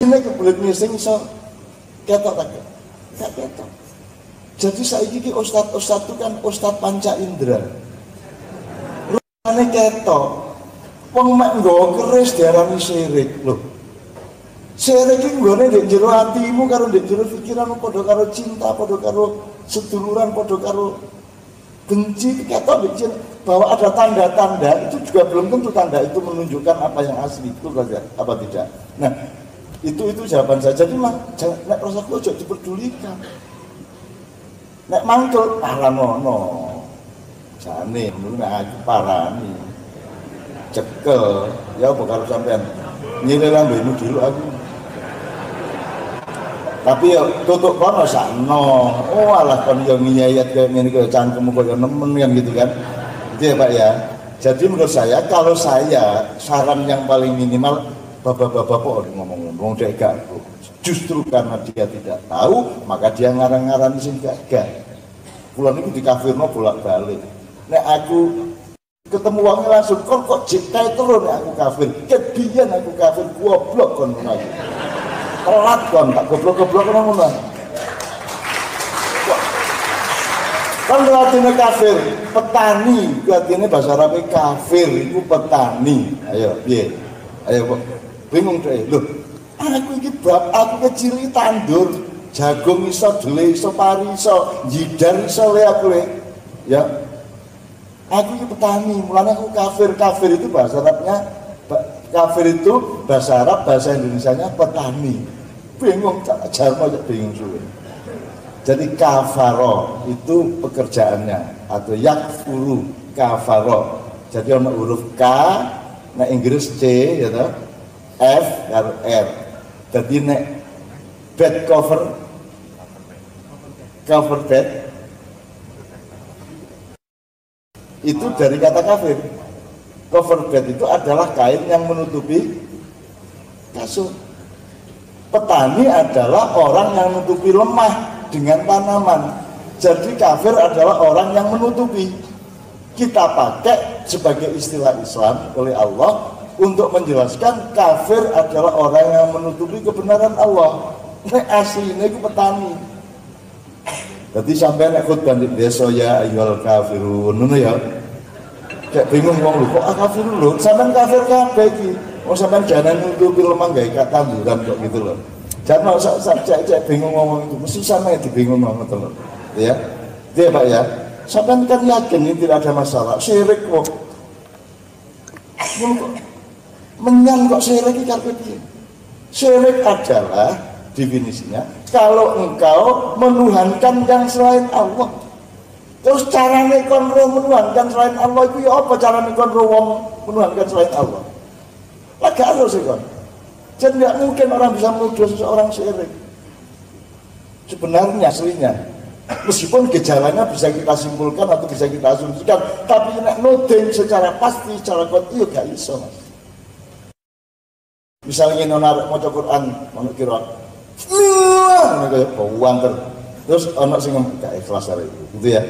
Ini kebelet ngising iso ketok tak? Gak ketok. Jadi saiki iki ustad itu kan ustad panca indera. Rupane ketok. Wong mek nggawa keris diarani syirik lho. Syirik iki nggone ndek jero atimu karo ndek jero pikiranmu padha karo cinta, padha karo seduluran, padha karo benci. Ketok ndek bahwa ada tanda-tanda itu juga belum tentu tanda itu menunjukkan apa yang asli itu saja apa tidak. Nah, itu jawaban saya. Jadi mah nek rasaku aja diperdulikan. Nek mangkel paramono. Jane ngono aku parani. Cekel ya apa karo sampean nyilih lambemu dulu aku. Tapi ya tutuk kono sakno. Oh alah kon yo ngiyayat kaya ngene kaya cangkemmu kaya nemen kan gitu kan. Itu ya Pak ya. Jadi menurut saya kalau saya saran yang paling minimal bapak-bapak kok ngomong-ngomong dek gak. Justru karena dia tidak tahu maka dia ngarang-ngarang sing gak. Kula niku dikafirno bolak-balik. Nek aku ketemu wong langsung kok jek terus nek aku kafir. Kebiyen aku kafir goblok kon ngono. Telat kon tak goblok-goblok ngono. Kan artinya kafir, petani, artinya bahasa Arabnya kafir, itu petani. Ayo, piye? Ayo kok bingung deh. Loh, aku iki aku kecil iki tandur, jagung iso dele, iso pari iso, jidar iso le aku le. Ya. Aku iki petani, mulane aku kafir. Kafir itu bahasa Arabnya kafir itu bahasa Arab, bahasa Indonesianya petani. Bingung jarno bingung suwe. Jadi kafaro itu pekerjaannya atau yakfuru kafaro. Jadi ono huruf K, nek Inggris C, ya toh, F, R. Jadi nek bed cover bed itu dari kata kafir. Cover bed itu adalah kain yang menutupi kasur. Petani adalah orang yang menutupi lemah dengan tanaman. Jadi kafir adalah orang yang menutupi. Kita pakai sebagai istilah Islam oleh Allah untuk menjelaskan kafir adalah orang yang menutupi kebenaran Allah. Ini aslinya itu petani. Jadi sampai nek khutbah di desa ya ayyuhal kafirun ngono ya. Kayak bingung wong lho kok kafirun lho, sampean kafir kabeh iki. Wong sampean jangan nutupi lemah gawe tanduran kok gitu loh. Jangan cek bingung ngomong itu, mesti sama yang dibingung ngomong itu loh. Ya, dia Pak ya. Sampai kan yakin ini tidak ada masalah. Syirik kok, menyan kok syirik ini karena dia. Syirik adalah definisinya kalau engkau menuhankan yang selain Allah. Terus caranya konro menuhankan selain Allah itu ya apa caranya konro wong menuhankan selain Allah? Lagi harus sih kon. Jadi tidak mungkin orang bisa menuduh seseorang syirik. Sebenarnya aslinya, meskipun gejalanya bisa kita simpulkan atau bisa kita asumsikan, tapi nek nuding secara pasti, secara kuat itu gak iso mas. Misalnya nona mau Quran, mau kira, terus anak sing gak ikhlas hari itu, gitu ya.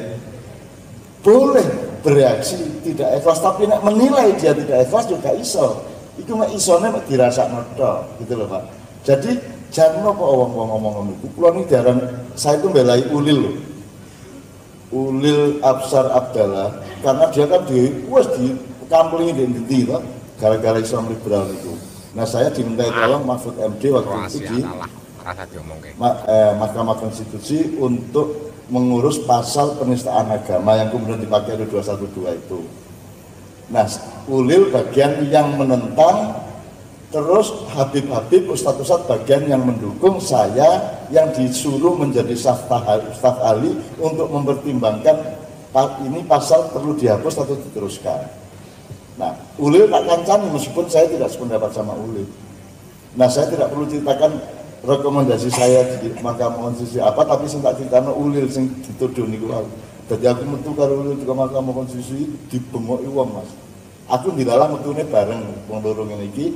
Boleh bereaksi tidak ikhlas, tapi nek menilai dia tidak ikhlas juga iso. Itu mek isone mek dirasakno tok gitu loh Pak. Jadi jangan kok ngomong itu. Kulo niki diaran saya itu belai Ulil loh. Ulil Absar Abdallah karena dia kan di kamplingi di Indonesia toh gara-gara Islam liberal itu. Nah, saya dimintai tolong Mahfud MD waktu itu di Mahkamah Konstitusi untuk mengurus pasal penistaan agama yang kemudian dipakai oleh 212 itu. Nah, Ulil bagian yang menentang, terus Habib-Habib, Ustadz-Ustadz bagian yang mendukung, saya yang disuruh menjadi staf ahli untuk mempertimbangkan ini pasal perlu dihapus atau diteruskan. Nah, Ulil tak kancani meskipun saya tidak sependapat sama Ulil. Nah, saya tidak perlu ceritakan rekomendasi saya di Mahkamah Konstitusi apa, tapi saya tak ceritakan Ulil yang dituduh niku aku. Jadi aku metu karo Ulil di Mahkamah Konstitusi dibengoki wong Mas. Aku dilalah metune bareng wong loro ngene iki.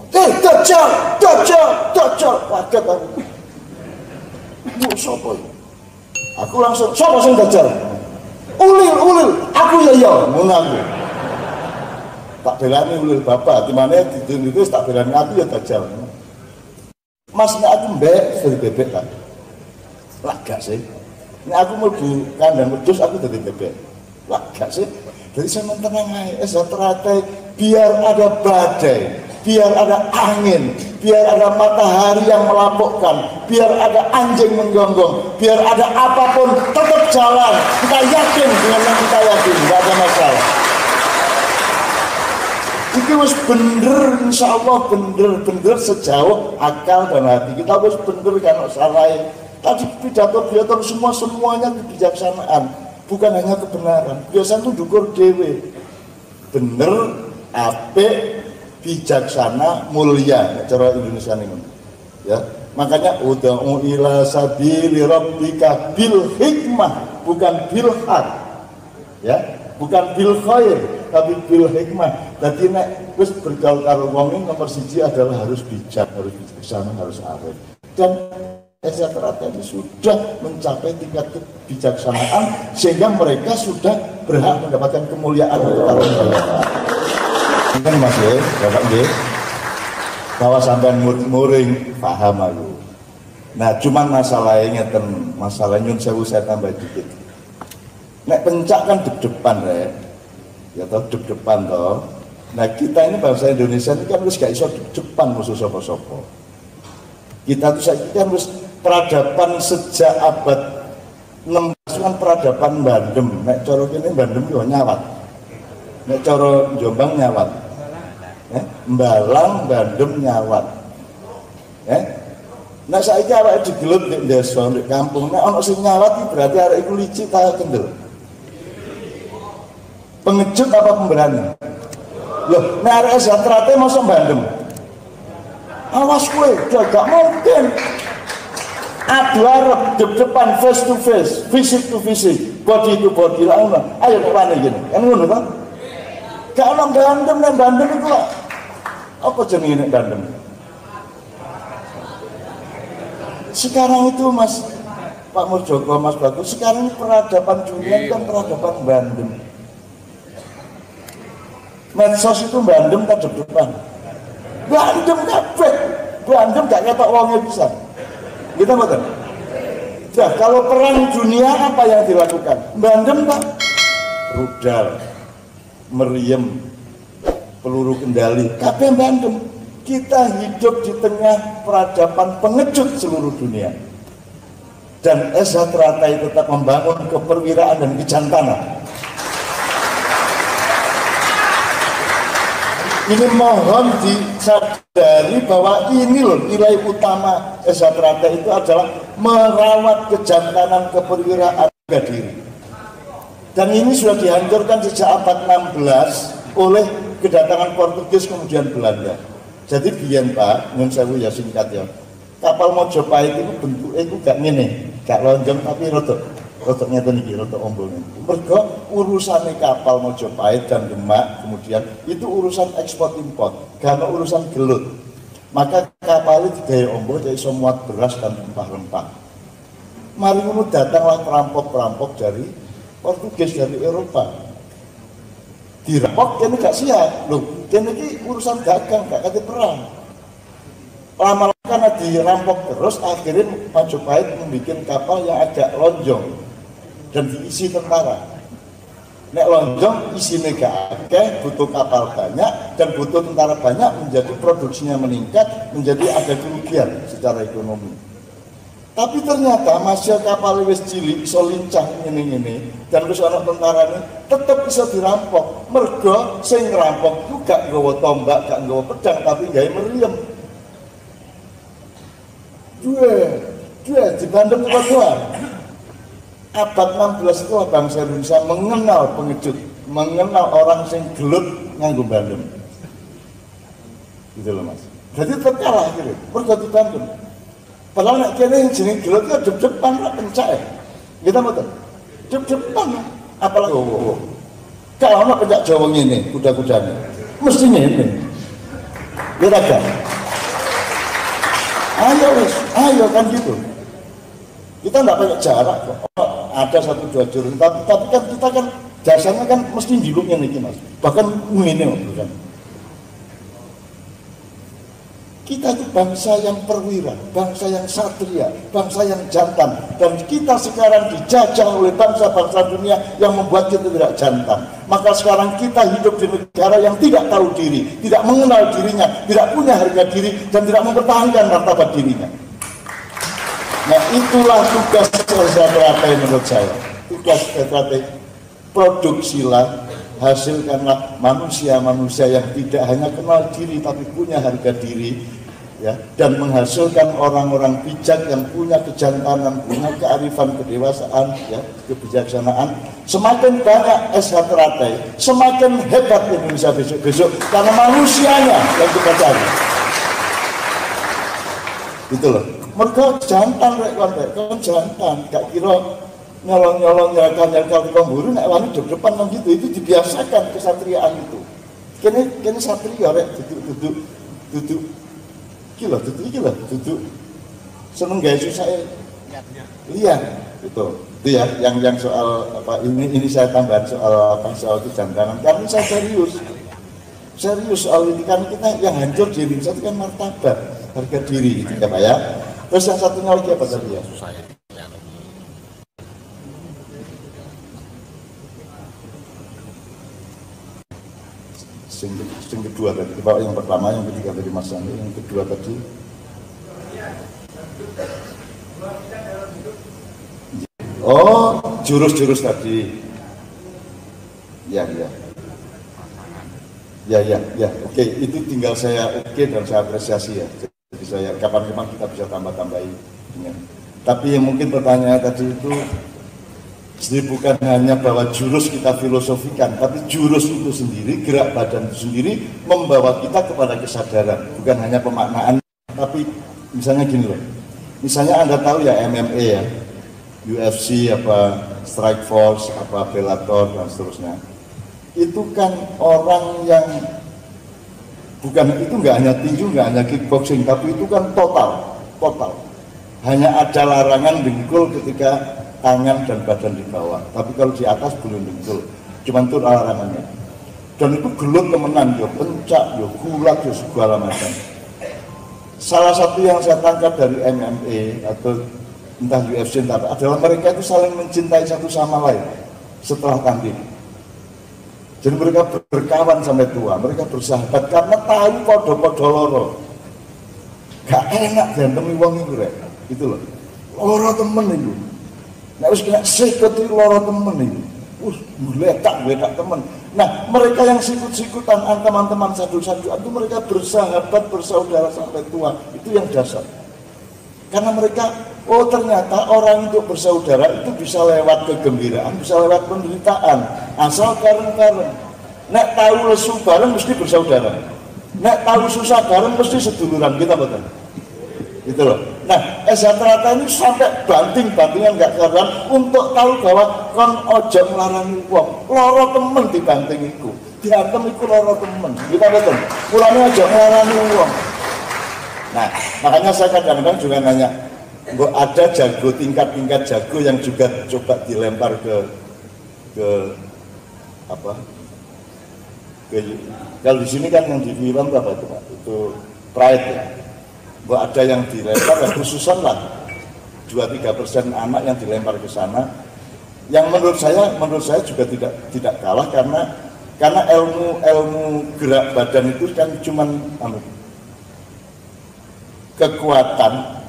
Dajjal, kaget aku. Bu sapa iki? Aku langsung sapa sing dajjal? Ulil, aku ya ngono aku. Tak belani Ulil bapak, di mana itu tak belani aku ya dajjal. Mas nek aku mbek dari bebek kan. Lah gak sih. Nek aku mlebu kandang wedhus aku dari bebek. Lah gak sih. Jadi saya tenang aja, biar ada badai, biar ada angin, biar ada matahari yang melapukkan, biar ada anjing menggonggong, biar ada apapun tetap jalan. Kita yakin dengan yang kita yakin, nggak ada masalah. Itu harus bener, insya Allah bener sejauh akal dan hati kita harus bener kan salah. Tadi pidato semuanya kebijaksanaan. Bukan hanya kebenaran, biasanya itu dukur dewe bener, apik, bijaksana, mulia cara Indonesia ini ya. Makanya ud'u ila sabili rabbika bil hikmah, bukan bil haq ya, bukan bil khair tapi bil hikmah. Jadi nek wis bergaul karo wong nomor siji adalah harus bijak, harus bijaksana, harus arif. Dan Rata-rata ini sudah mencapai tingkat kebijaksanaan sehingga mereka sudah berhak mendapatkan kemuliaan untuk tahun ini. Kan Mas ya, Bapak nggih. Bahwa sampean muring paham aku. Nah, cuman masalahnya ngeten, masalah nyun sewu saya tambah dikit. Nek pencak kan deg-depan rek. Ya toh deg-depan toh. Nah, kita ini bangsa Indonesia ini kan wis gak iso deg-depan musuh sapa-sapa. Kita tuh saya kan wis peradaban sejak abad 16 kan peradaban Bandem. Nek cara kene Bandem yo nyawat. Nek cara Jombang nyawat. Mbalang Bandem nyawat. Nek saiki awake digelut nek desa nek kampung nek ana sing nyawat berarti arek iku licik ta kendel. Pengecut apa pemberani? Loh, nek arek Zatrate mosok Bandem. Awas kowe, gak mungkin. Adu arep depan face to face, visit to visit, body to body lah ngono. Ayo nek wani gini. Kan ngono ta? Gak ono Bandem nek Bandem iku kok apa jenenge nek Bandem? Sekarang itu Mas Pak Murjoko, Mas Bagus, sekarang peradaban dunia kan peradaban Bandem. Medsos itu Bandem tak depan. Bandem kabeh. Bandem gak ketok wonge bisa. Kita betul. Ya, kalau perang dunia apa yang dilakukan? Bandem tak? Rudal, meriam, peluru kendali. Kabeh Bandem. Kita hidup di tengah peradaban pengecut seluruh dunia. Dan Zatratai tetap membangun keperwiraan dan kejantanan. Ini mohon disadari bahwa ini loh nilai utama Zatratai itu adalah merawat kejantanan keperwiraan harga diri. Dan ini sudah dihancurkan sejak abad 16 oleh kedatangan Portugis kemudian Belanda. Jadi biyen Pak, nyun sewu ya singkat ya. Kapal Mojopahit itu bentuknya itu gak ngene, gak lonjong tapi rotok ngeten iki, rotok ombol. Mergo urusane kapal Mojopahit dan Demak kemudian itu urusan ekspor impor, gak urusan gelut. Maka kapal itu digawe ombol jadi iso muat beras dan rempah-rempah. Mari ngono datanglah perampok-perampok dari Portugis dari Eropa. Dirampok kene gak siap loh, kene iki urusan dagang gak kate perang. Lama-lama karena dirampok terus akhirnya Majapahit membuat kapal yang agak lonjong dan diisi tentara. Nek lonjong isinya gak akeh, butuh kapal banyak dan butuh tentara banyak, menjadi produksinya meningkat, menjadi ada kerugian secara ekonomi. Tapi ternyata masih kapal wis cilik iso lincah ini dan wis ana tentara ini tetep bisa dirampok. Mergo sing ngerampok ku gak nggawa tombak, gak nggawa pedang tapi gawe meriam. Dua di Bandung kedua. Abad 16 itu bangsa Indonesia mengenal pengecut, mengenal orang sing gelut nganggo Bandung. Gitu loh Mas. Jadi tetap kalah gitu. Mergo di Bandung. Padahal nek kene yang jeneng gelut ya depan ra pencak ya. Kita betul. Depan apalagi kalau ana pencak Jawa ngene, kuda-kudane. Mesti ngene. Kita kan. Ayo kan gitu. Kita enggak banyak jarak kok. Ada 1-2 jurus, tapi kan kita kan dasarnya kan mesti njiluknya niki Mas. Bahkan ngene kok kan. Kita itu bangsa yang perwira, bangsa yang satria, bangsa yang jantan. Dan kita sekarang dijajah oleh bangsa-bangsa dunia yang membuat kita tidak jantan. Maka sekarang kita hidup di negara yang tidak tahu diri, tidak mengenal dirinya, tidak punya harga diri, dan tidak mempertahankan martabat dirinya. Nah, itulah tugas strategi menurut saya. Tugas strategi, produksilah, hasilkanlah manusia-manusia yang tidak hanya kenal diri tapi punya harga diri, ya, dan menghasilkan orang-orang bijak yang punya kejantanan, punya kearifan, kedewasaan, ya, kebijaksanaan. Semakin banyak strategi, semakin hebat Indonesia besok-besok karena manusianya yang kita cari. Gitu loh. Mereka jantan kan jantan, gak kira nyolong-nyolong nyalakan pemburu, nek wani depan kan gitu, itu dibiasakan kesatriaan itu. Kene satria rek duduk duduk seneng gawe susah lihat itu ya yang soal apa ini saya tambah soal kejantanan, karena saya serius soal ini, kan kita yang hancur di Indonesia itu kan martabat, harga diri gitu ya Pak ya. Terus yang satunya lagi apa tadi ya? Yang kedua tadi, yang pertama, yang ketiga tadi Mas Sandi, yang kedua tadi jurus-jurus tadi ya oke, itu tinggal saya dan saya apresiasi ya. Jadi saya kapan-kapan kita bisa tambah-tambahin. Tapi yang mungkin pertanyaan tadi itu jadi bukan hanya bahwa jurus kita filosofikan, tapi jurus itu sendiri, gerak badan itu sendiri membawa kita kepada kesadaran, bukan hanya pemaknaan. Tapi misalnya gini loh, misalnya Anda tahu ya MMA ya, UFC, apa Strikeforce, apa Bellator dan seterusnya. Itu kan orang yang bukan, itu nggak hanya tinju, nggak hanya kickboxing, tapi itu kan total. Hanya ada larangan dengkul ketika tangan dan badan di bawah, tapi kalau di atas belum dengkul, cuman itu larangannya. Dan itu gelut temenan, yo pencak, yo gulat, yo segala macam. Salah satu yang saya tangkap dari MMA atau entah UFC entah apa, adalah mereka itu saling mencintai satu sama lain setelah tanding. Jadi mereka berkawan sampai tua, mereka bersahabat karena tahu podo-podo loro. Gak enak diantemi wong itu rek, gitu loh. Loro temen itu. Nek wis kena sikut iki loro temen iki. Gletak temen. Nah, mereka yang sikut-sikutan teman-teman satu-satu itu mereka bersahabat, bersaudara sampai tua. Itu yang dasar. Karena mereka, ternyata orang untuk bersaudara itu bisa lewat kegembiraan, bisa lewat penderitaan. Asal bareng-bareng. Nek tahu lesu bareng mesti bersaudara. Nek tahu susah bareng mesti seduluran, kita betul. Gitu loh. Nah, Esatrata ini sampai banting-bantingan gak karuan untuk tahu bahwa kon ojo nglarani wong. Loro temen dibanting iku. Diantem iku loro temen. Kita betul. Mulane ojo nglarani wong. Nah, makanya saya kadang-kadang juga nanya, kok ada jago tingkat-tingkat jago yang juga coba dilempar ke apa? Kalau di sini kan yang di film apa itu Pak? Itu Pride ya. Bahwa ada yang dilempar, ya khususan lah 2-3% anak yang dilempar ke sana, yang menurut saya juga tidak kalah karena ilmu gerak badan itu kan cuman kekuatan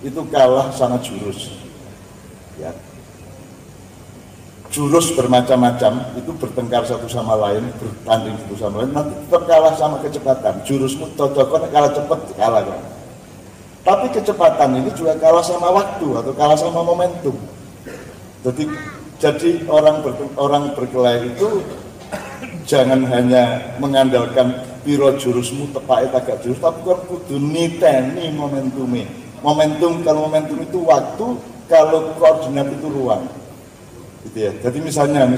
itu kalah sama jurus ya. Jurus bermacam-macam itu bertengkar satu sama lain, bertanding satu sama lain, nanti tetap kalah sama kecepatan. Jurusmu cocok kalah cepat kalah kan. Tapi kecepatan ini juga kalah sama waktu atau kalah sama momentum. Jadi orang berkelahi itu jangan hanya mengandalkan piro jurusmu tepak agak jurus, tapi kan kudu niteni momentumnya. Kalau momentum itu waktu, kalau koordinat itu ruang. Gitu ya. Jadi misalnya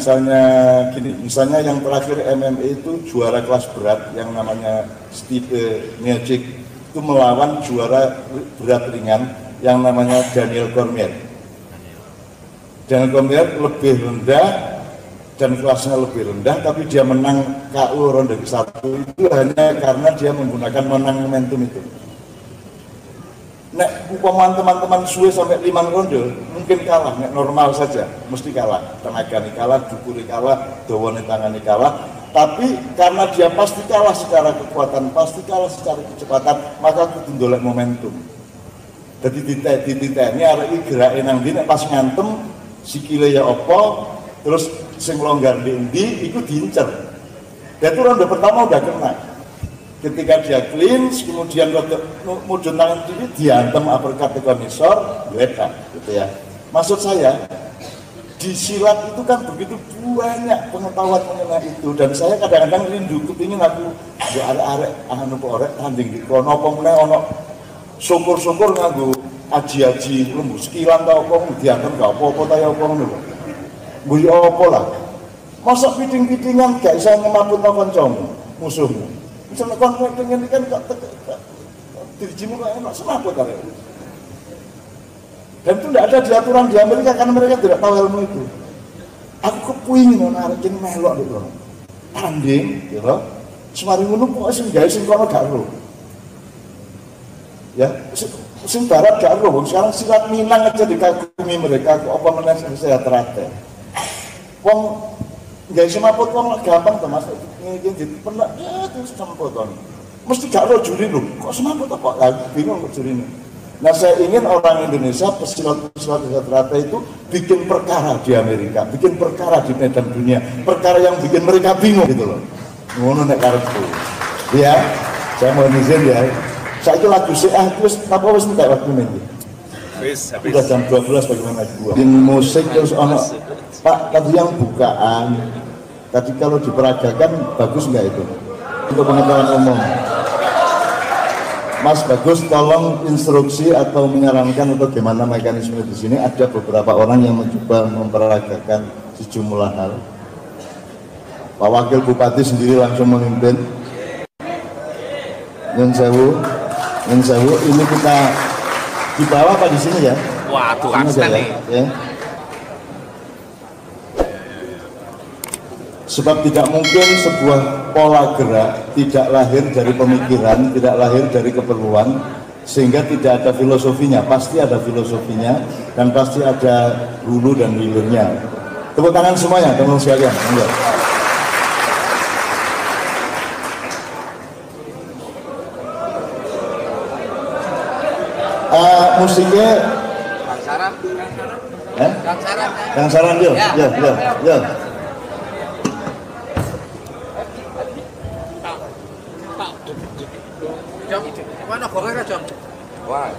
gini, misalnya yang terakhir MMA itu juara kelas berat yang namanya Steve Miocic itu melawan juara berat ringan yang namanya Daniel Cormier. Daniel Cormier lebih rendah dan kelasnya lebih rendah, tapi dia menang KO ronde ke-1 itu hanya karena dia menggunakan menang momentum itu. Nek umpamaan teman-teman suwe sampai 5 ronde mungkin kalah, nek normal saja mesti kalah, tenaga kalah, dukuri kalah, dawane tangani kalah. Tapi karena dia pasti kalah secara kekuatan, pasti kalah secara kecepatan, maka kudu ndolek momentum. Jadi titik ini arek iki gerake nang ndi, nek pas ngantem sikile ya apa, terus sing longgar ndi iku diincer. Dan itu ronde pertama udah kena. Ketika dia cleanse, kemudian mudun tangan kiri, diantem uppercut ke konisor, geledak, gitu ya. Maksud saya, di silat itu kan begitu banyak pengetahuan mengenai itu, dan saya kadang-kadang rindu, kepingin aku di arek-arek, orek, tanding di kono, apa ono, syukur-syukur nganggo aji-aji, lembu sekilan tau apa, diantem gak apa-apa tau apa, gue apa lah. Masa piting-pitingan gak bisa ngemapun tau kancamu, musuhmu. Misalnya konflik dengan ini kan dirijimu kan enak, semaput kan. Dan itu tidak ada di aturan di Amerika karena mereka tidak tahu ilmu itu. Aku kepingin orang ini melok gitu, tanding, gitu. Semari ngono kok sing gawe sing kono gak ro. Ya, sing barat gak ro. Sekarang silat Minang aja dikagumi mereka, kok apa meneh saya terakhir. Wong nggak semaput wong gampang to Mas. Ini pernah ya terus sempoton. Mesti gak ro juri lho. Kok semaput apa? Lah bingung kok juri ini. Nah, saya ingin orang Indonesia pesilat-pesilat rata itu bikin perkara di Amerika, bikin perkara di medan dunia, perkara yang bikin mereka bingung gitu loh. Ngono nek karepku. Ya, saya mau izin ya. Saiki lagu terus apa wis entek waktu ini. Wis habis. Udah jam 12 bagaimana gua. Di musik terus ono Pak, tadi yang bukaan, tadi kalau diperagakan bagus nggak itu? Untuk pengetahuan umum. Mas Bagus, tolong instruksi atau menyarankan untuk bagaimana mekanisme di sini. Ada beberapa orang yang mencoba memperagakan sejumlah hal. Pak Wakil Bupati sendiri langsung memimpin. Nyun sewu, ini kita di bawah apa di sini ya? Waduh, aksen nih. Ya. Sebab tidak mungkin sebuah pola gerak tidak lahir dari pemikiran, tidak lahir dari keperluan, sehingga tidak ada filosofinya. Pasti ada filosofinya dan pasti ada hulu dan hilirnya. Tepuk tangan semuanya, teman-teman sekalian. Musiknya Kang Saran. Kang Saran, ya. Jom, mana gorengnya Jom? Wah.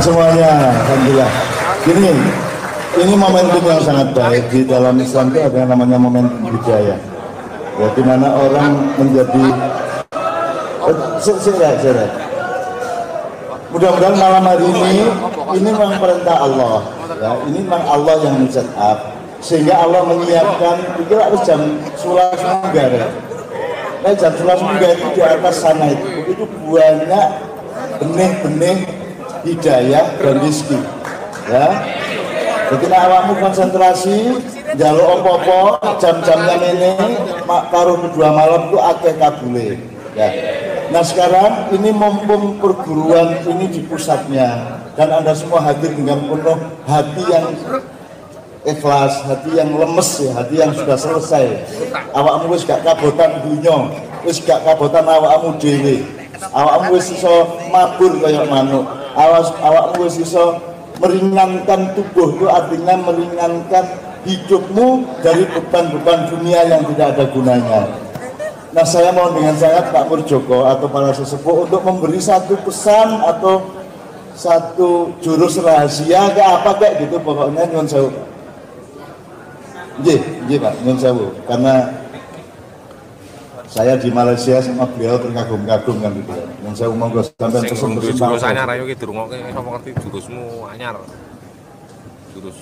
Semuanya, alhamdulillah. Ini momentum yang sangat baik. Di dalam Islam itu ada yang namanya momentum budaya, ya, di mana orang menjadi mudah-mudahan malam hari ini memang perintah Allah, ya, ini memang Allah yang men-set up, sehingga Allah menyiapkan, pikir harus jam sulas munggah, ya. Jam sulas munggah itu di atas sana itu banyak benih-benih hidayah dan rizki, ya. Ketika awakmu konsentrasi jaluk opo-opo jam-jamnya ini taruh kedua malam itu akeh kabule, ya. Nah sekarang ini mumpung perguruan ini di pusatnya dan Anda semua hadir dengan penuh hati yang ikhlas, hati yang lemes, ya, hati yang sudah selesai. Awakmu wis gak kabotan dunya, wis gak kabotan awakmu dhewe, awakmu wis iso mabur kaya manuk, awakmu wis iso meringankan tubuh, itu artinya meringankan hidupmu dari beban-beban dunia yang tidak ada gunanya. Nah saya mohon dengan sangat Pak Murjoko atau para sesepuh untuk memberi satu pesan atau satu jurus rahasia kayak apa kayak gitu, pokoknya nyuwun sewu. Nggih Pak, nyuwun sewu, karena saya di Malaysia sama beliau terkagum-kagum kan gitu. Yang saya monggo sampean pesen-pesen jurus anyar ayo ki dirungokke sapa ngerti jurusmu anyar. Jurus.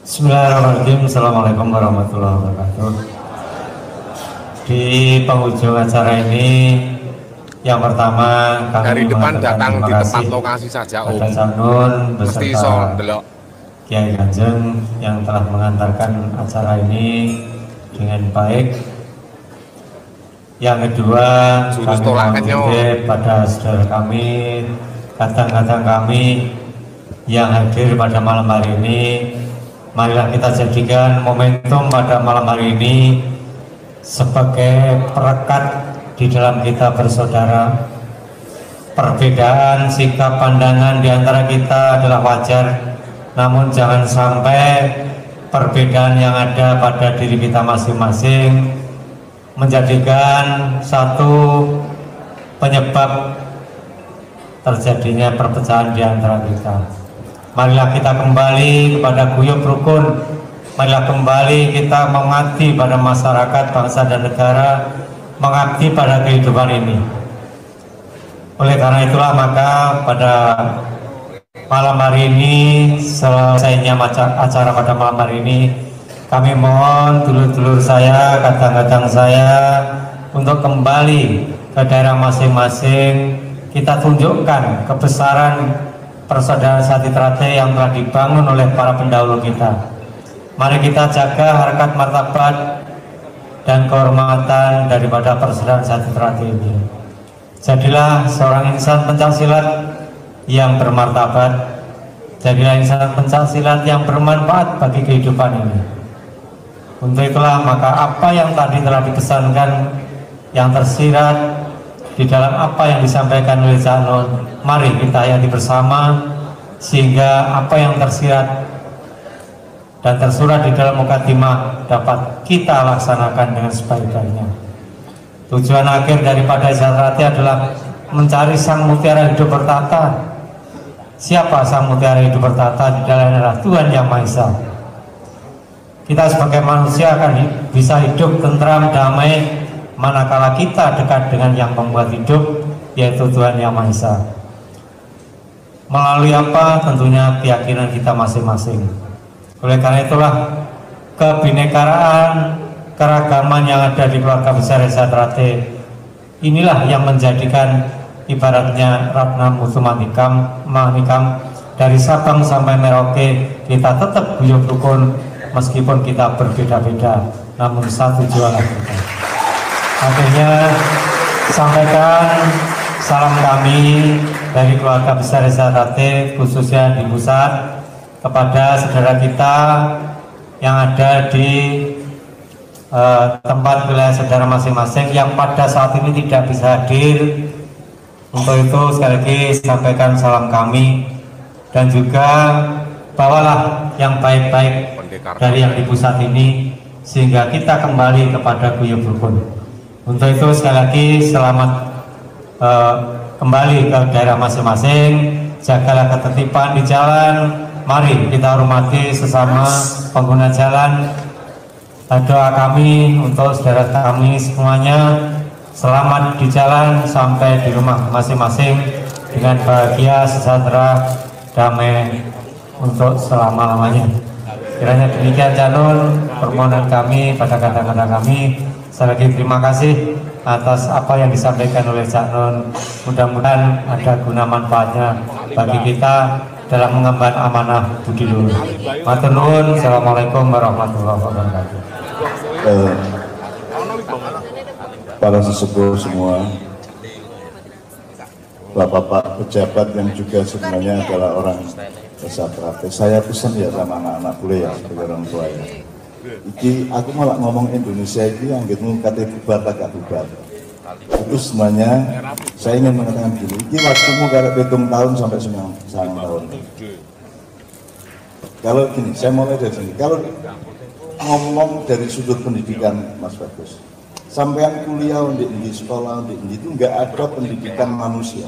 Bismillahirrahmanirrahim. Assalamualaikum warahmatullahi wabarakatuh. Di penghujung acara ini yang pertama kami dari depan datang di tempat lokasi saja Om. Sanun Mesti iso ndelok Kiai Kanjeng yang telah mengantarkan acara ini dengan baik. Yang kedua, kami mohon pada saudara kami, kadang-kadang kami yang hadir pada malam hari ini, marilah kita jadikan momentum pada malam hari ini sebagai perekat di dalam kita bersaudara. Perbedaan sikap pandangan di antara kita adalah wajar, namun jangan sampai perbedaan yang ada pada diri kita masing-masing menjadikan satu penyebab terjadinya perpecahan di antara kita. Marilah kita kembali kepada guyub rukun, marilah kembali kita mengabdi pada masyarakat, bangsa dan negara, mengabdi pada kehidupan ini. Oleh karena itulah maka pada malam hari ini, selesainya acara pada malam hari ini, kami mohon dulur-dulur saya, kadang-kadang saya untuk kembali ke daerah masing-masing. Kita tunjukkan kebesaran persaudaraan Sati Trate yang telah dibangun oleh para pendahulu kita. Mari kita jaga harkat martabat dan kehormatan daripada persaudaraan Sati Trate ini. Jadilah seorang insan pencaksilat yang bermartabat. Jadilah insan pencaksilat yang bermanfaat bagi kehidupan ini. Untuk itulah maka apa yang tadi telah dipesankan, yang tersirat di dalam apa yang disampaikan oleh Cak Nun, mari kita hayati bersama sehingga apa yang tersirat dan tersurat di dalam mukadimah dapat kita laksanakan dengan sebaik-baiknya. Tujuan akhir daripada Isatrate adalah mencari sang mutiara hidup bertata. Siapa sang mutiara hidup bertata? Di dalamnya adalah Tuhan Yang Maha Esa. Kita sebagai manusia akan bisa hidup tentram, damai manakala kita dekat dengan yang membuat hidup, yaitu Tuhan Yang Maha Esa. Melalui apa? Tentunya keyakinan kita masing-masing. Oleh karena itulah kebinekaan, keragaman yang ada di keluarga besar Isatrate inilah yang menjadikan ibaratnya Ratna Mutu Manikam dari Sabang sampai Merauke kita tetap guyub rukun meskipun kita berbeda-beda, namun satu jiwa kita. Akhirnya sampaikan salam kami dari keluarga besar Isatrate khususnya di pusat kepada saudara kita yang ada di tempat wilayah saudara masing-masing yang pada saat ini tidak bisa hadir. Untuk itu sekali lagi sampaikan salam kami dan juga bawalah yang baik-baik dari yang di pusat ini sehingga kita kembali kepada guyub rukun. Untuk itu sekali lagi selamat kembali ke daerah masing-masing, jagalah ketertiban di jalan. Mari kita hormati sesama pengguna jalan. Doa kami untuk saudara kami semuanya selamat di jalan sampai di rumah masing-masing dengan bahagia, sejahtera, damai untuk selama-lamanya. Kiranya demikian Cak Nun permohonan kami pada kata-kata kami. Sekali lagi terima kasih atas apa yang disampaikan oleh Cak Nun. Mudah-mudahan ada guna manfaatnya bagi kita dalam mengemban amanah budi luhur. Matur nuwun. Assalamualaikum warahmatullahi wabarakatuh. Para sesepuh semua, bapak-bapak pejabat yang juga sebenarnya adalah orang Isatrate, saya pesan ya sama anak-anak boleh ya sebagai orang tua ya. Iki aku malah ngomong Indonesia ini yang gitu kata bubar agak bubar. Itu semuanya saya ingin mengatakan gini, ini waktumu karena hitung tahun sampai 9 tahun. Kalau gini, saya mulai dari sini. Kalau ngomong dari sudut pendidikan, Mas Bagus, sampean kuliah di sekolah di itu nggak ada pendidikan manusia.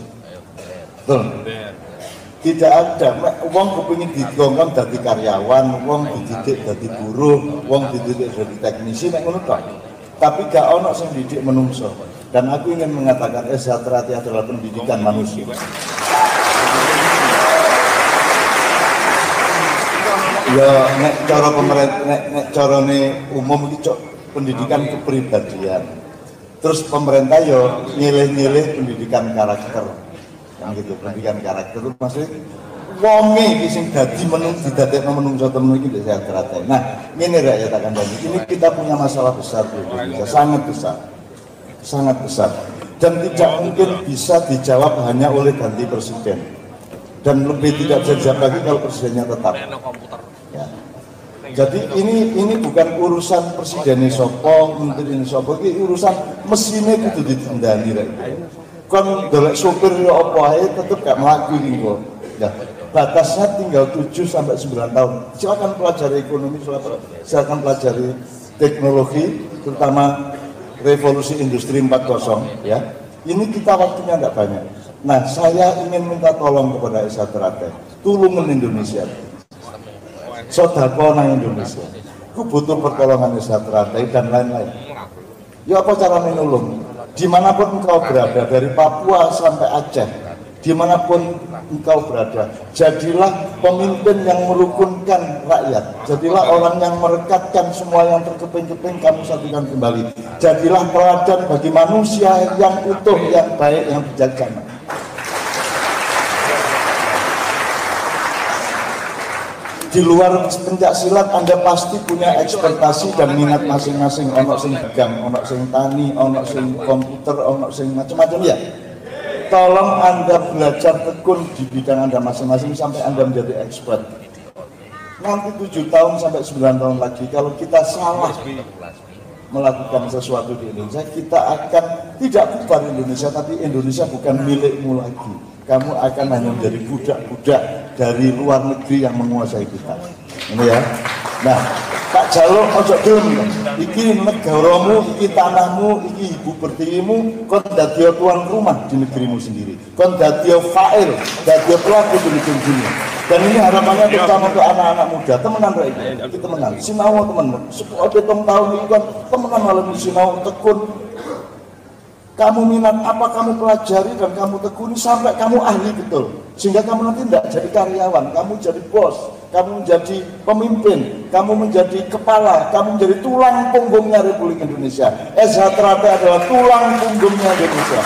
Betul? Tidak ada. Uang kepingin digongkang dari karyawan, uang dididik dari buruh, uang dididik dari teknisi, nek ngono tok. Tapi gak ono sing didik menungso. Dan aku ingin mengatakan Isatrate adalah pendidikan manusia. Ya nek cara pemerintah, nek carane umum iki pendidikan kepribadian. Terus pemerintah yo nyilih-nyilih pendidikan karakter. Yang gitu, pendidikan karakter itu maksudnya wonge iki sing dadi didadekno menungso temen iki Isatrate. Nah, ngene rakyat akan jadi. Ini kita punya masalah besar di Indonesia, sangat besar, dan tidak mungkin bisa dijawab hanya oleh ganti presiden, dan lebih tidak bisa dijawab lagi kalau presidennya tetap. Ya. Jadi ini bukan urusan presiden sopo, menteri sopo, ini urusan mesinnya itu ditendani. Kon dolek sopir ya apa ae tetep gak mlaku iki kok. Ya, batasnya tinggal 7 sampai 9 tahun. Silakan pelajari ekonomi, silakan pelajari teknologi, terutama revolusi industri 4.0 ya. Ini kita waktunya tidak banyak. Nah, saya ingin minta tolong kepada Isatrate, tulungan Indonesia. Sodako nang Indonesia. Ku butuh pertolongan Isatrate dan lain-lain. Ya apa caranya nulung? Dimanapun engkau berada, dari Papua sampai Aceh, dimanapun engkau berada, jadilah pemimpin yang merukunkan rakyat, jadilah orang yang merekatkan semua yang terkeping-keping, kamu satukan kembali, jadilah teladan bagi manusia yang utuh, yang baik, yang bijaksana. Di luar pencak silat Anda pasti punya ekspektasi dan minat masing-masing. Ono sing dagang, ono sing tani, ono sing komputer, ono sing macam-macam ya. tolong Anda belajar tekun di bidang Anda masing-masing sampai Anda menjadi expert. Nanti 7 tahun sampai 9 tahun lagi kalau kita salah melakukan sesuatu di Indonesia, kita akan tidak bubar Indonesia, tapi Indonesia bukan milikmu lagi. Kamu akan hanya menjadi budak-budak dari luar negeri yang menguasai kita. Ini ya. Nah, Pak Jaluk ojo gelem. Iki negaramu, iki tanahmu, iki ibu pertiwimu, kon dadi tuan rumah di negerimu sendiri. Kon dadi fa'il, dadi pelaku di negeri dunia. Dan ini harapannya terutama untuk anak-anak muda. Temenan rek iki, temenan. Sinau temen. 10 tahun ini kan temenan malam sinau tekun. Kamu minat apa kamu pelajari dan kamu tekuni sampai kamu ahli betul, sehingga kamu nanti tidak jadi karyawan, kamu jadi bos, kamu menjadi pemimpin, kamu menjadi kepala, kamu menjadi tulang punggungnya Republik Indonesia. SH Teratai adalah tulang punggungnya Indonesia.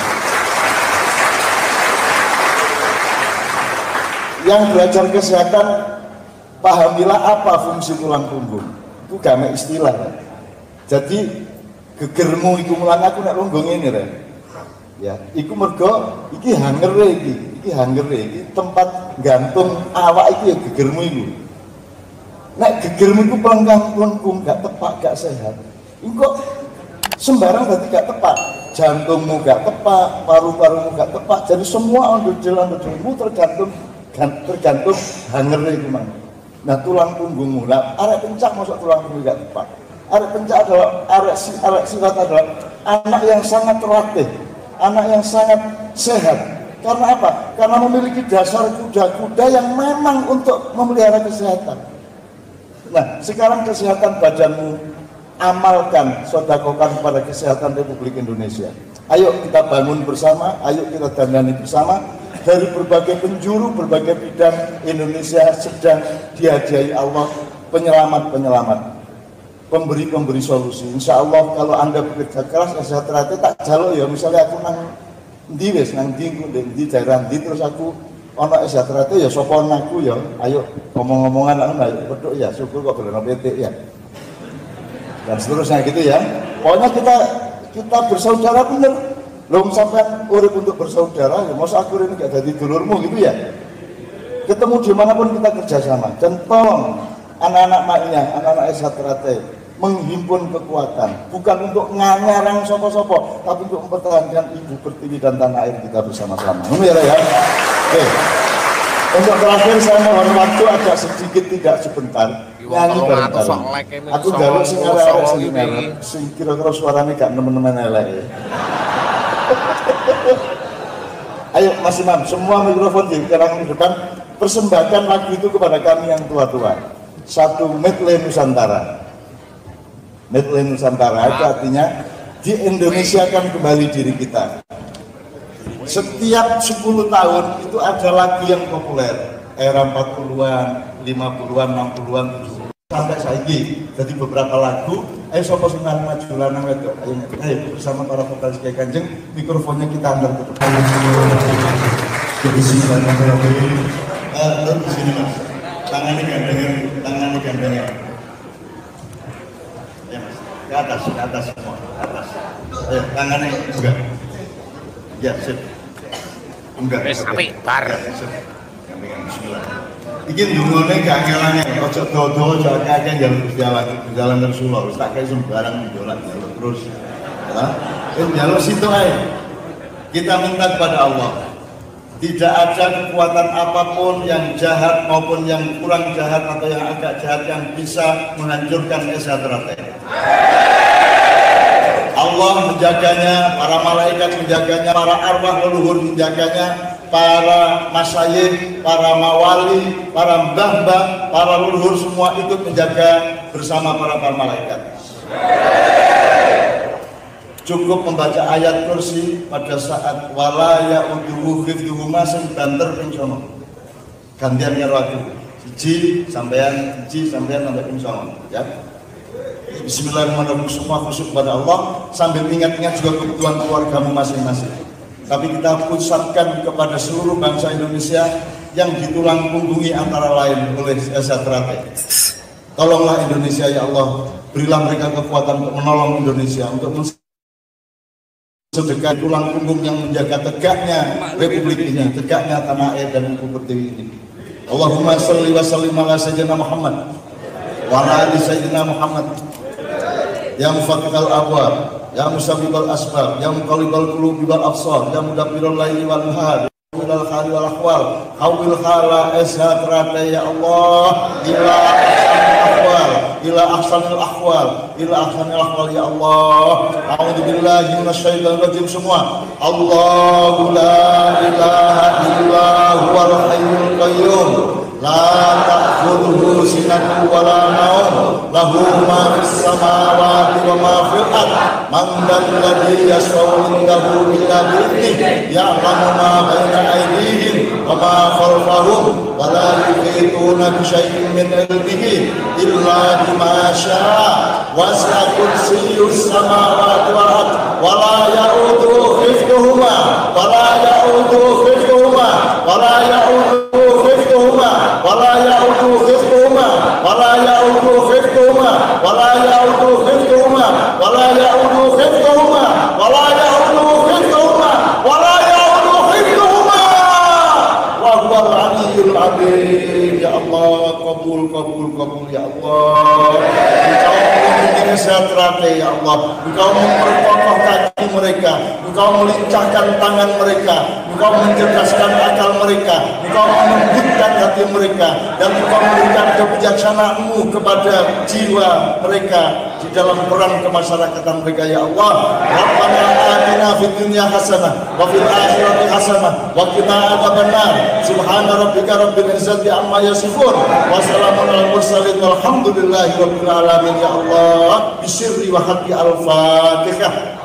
Yang belajar kesehatan, pahamilah apa fungsi tulang punggung. Itu game istilah. Jadi gegermu iku mulang aku nek lungguh ngene rek. Ya, iku mergo iki hangere iki hangere iki tempat gantung awak iki ya gegermu iku. Nek gegermu iku pelengkung gak tepat, gak sehat. Iku sembarang berarti gak tepat. Jantungmu gak tepat, paru-parumu gak tepat. Jadi semua ondel-ondelmu tergantung hangere iku mang. Nah, tulang punggungmu. Lah arek pencak masuk tulang punggung gak tepat. Arek pencak adalah arek sifat adalah anak yang sangat terlatih, anak yang sangat sehat. Karena apa? Karena memiliki dasar kuda-kuda yang memang untuk memelihara kesehatan. Nah, sekarang kesehatan badanmu, amalkan, sedekahkan pada kesehatan Republik Indonesia. Ayo kita bangun bersama, ayo kita dandani bersama. Dari berbagai penjuru, berbagai bidang, Indonesia sedang dihadiahi Allah penyelamat-penyelamat, pemberi solusi. Insya Allah kalau Anda bekerja keras, SH Teratai tak jaluk ya. Misalnya aku nang ndi wis nang ndi daerah ndi terus aku ono SH Teratai ya sapa aku ya. Ayo ngomong-ngomongan aku ayo peduk ya, syukur kok belum PT ya. Dan seterusnya gitu ya. Pokoknya kita bersaudara bener. Belum sampai urip untuk bersaudara, ya masa aku ini gak jadi dulurmu gitu ya. Ketemu dimanapun kita kerjasama. Dan tolong anak-anak maknya, anak-anak SH Teratai menghimpun kekuatan, bukan untuk ngarang sopo-sopo, tapi untuk mempertahankan ibu pertiwi dan tanah air kita bersama-sama. Ya. Oke. Untuk terakhir saya mohon waktu agak sedikit, tidak sebentar. Nyanyi bareng-bareng. Aku jaluk sing arek-arek sing kira-kira suaranya gak nemen-nemen elek. Ayo Mas Imam, semua mikrofon di depan, persembahkan lagu itu kepada kami yang tua-tua. Satu medley Nusantara. Medley Nusantara itu artinya di Indonesia kan kembali diri kita. Setiap 10 tahun itu ada lagu yang populer, era 40-an, 50-an, 60-an, 70-an sampai saiki. Jadi beberapa lagu, ayo sapa sing maju lanang wedok. Ayo bersama para vokalis Kiai Kanjeng, mikrofonnya kita antar ke depan. Jadi bismillahirrahmanirrahim. Di sini Mas. Tangannya gandengan. Ya Mas. Ke atas semua, ke atas. Ayo tangannya enggak. Ya, sip. Enggak. Wis apik bar. Gandengan bismillah. Iki ndungone gak ngelane, ojo dodo, ojo akeh jalan Rasulullah. Wis tak kei sembarang njolan jaluk terus. Ya. Njaluk situ ae. Kita minta kepada Allah. Tidak ada kekuatan apapun yang jahat maupun yang kurang jahat atau yang agak jahat yang bisa menghancurkan SH Teratai. Allah menjaganya, para malaikat menjaganya, para arwah leluhur menjaganya, para masyayikh, para mawali, para mbah-mbah, para leluhur semua ikut menjaga bersama para malaikat. Cukup membaca ayat kursi pada saat wala ya'uduhu hifdzuhuma sing banter ping 9. Gantian karo aku. Siji sampai ping 9 ya. Bismillahirrahmanirrahim, semua khusyuk kepada Allah sambil ingat-ingat juga kebutuhan keluargamu masing-masing. Tapi kita pusatkan kepada seluruh bangsa Indonesia yang ditulang punggungi antara lain oleh SH Teratai. Tolonglah Indonesia ya Allah, berilah mereka kekuatan untuk menolong Indonesia, untuk sedekah tulang punggung yang menjaga tegaknya republik ini, tegaknya tanah air dan Ibu Pertiwi ini. Allahumma sholli wa sallim ala sayyidina Muhammad wa ala ali sayyidina Muhammad. Ya mufakkikal abwab, ya musabbibal asbab, ya muqallibal qulubi wal absar, ya mudabbiral laili wal nahar, ilal khali wal ahwal, hawil khala eshatrata ya Allah, ila ahsanil ahwal, ila ahsanil ahwal, ila ahsanil ahwal ya Allah. A'udzubillahi minasyaitonir rajim semua. Allahu la ilaha illa huwal hayyul qayyum, la ta'khudhuhu sinatun wa la nawm, lahu ma fis samawati wa ma fil ardh, man dzalladzi yashfa'u indahu illa bi'idhnihi, ya'lamu ma baina aydihim wa ma khalfahum, wa la yuhituna bi syai'in min ilmihi illa bima syaa, wasi'a kursiyyus samawati wal ardh, wa la ya'uduhu hifdhuhuma, wa la ya'uduhu hifdhuhuma, wa la ya'uduhu hifdhuhuma, wa la ya'uduhu hifdhuhuma, wa la ya'uduhu hifdhuhuma, wa la ya'uduhu hifdhuhuma, wa la ya'uduhu hifdhuhuma, wa la ya'uduhu hifdhuhuma, wa la ya'uduhu hifdhuhuma, wa huwal aliyyul azim. Ya Allah, kabul ya Allah. Engkau melindungi sejahtera ya Allah, Engkau memperkokoh kaki mereka, Engkau melincahkan tangan mereka, Engkau mencerdaskan akal mereka, Engkau melembutkan hati mereka, dan Engkau memberikan kebijaksanaan-Mu kepada jiwa mereka di dalam peran kemasyarakatan mereka ya Allah. Rabbana atina fid dunya hasanah wa fil akhirati hasanah wa qina adzabannar. Subhana rabbika rabbil izzati amma yasifun wa salamun alal mursalin walhamdulillahi rabbil alamin ya Allah. Bisirri wa hati al-Fatihah.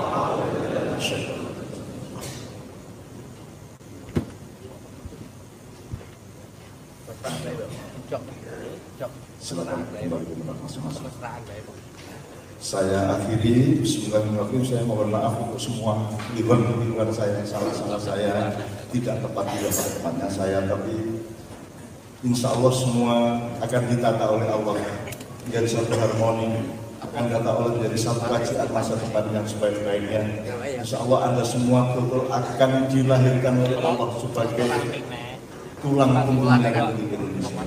Saya akhiri, bismillahirrahmanirrahim. Saya mohon maaf untuk semua keliruan saya, salah-salah saya tidak tepat juga pada tempatnya saya, tapi insya Allah semua akan ditata oleh Allah menjadi satu harmoni, akan ditata oleh menjadi satu kajian masa depan yang sebaik-baiknya. Insya Allah Anda semua betul akan dilahirkan oleh Allah sebagai tulang punggungnya Republik Indonesia.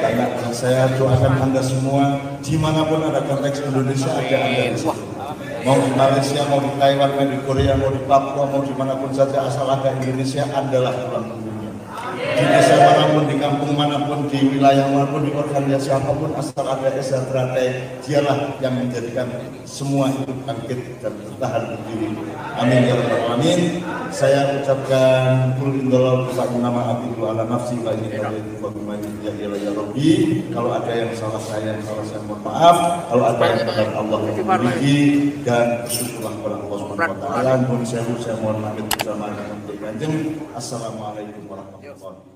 Karena saya doakan Anda semua dimanapun ada konteks Indonesia, ada Anda di situ. Mau di Malaysia, mau di Taiwan, mau di Korea, mau di Papua, mau dimanapun saja asal ada Indonesia, adalah tulang punggungnya. Di desa manapun, di kampung manapun, di wilayah manapun, di organisasi apapun, asal ada sejahtera, dialah yang menjadikan semua itu bangkit dan bertahan berdiri. Amin ya rabbal alamin. Saya ucapkan kul indallah nama abdi wa ala nafsi wa inni qadaitu wa bima ya rabbi. Kalau ada yang salah saya mohon maaf. Kalau ada yang benar Allah memiliki, dan bersyukurlah kepada Allah Subhanahu wa taala. Mohon saya mohon pamit bersama dengan Kanjeng. Assalamualaikum warahmatullahi wabarakatuh.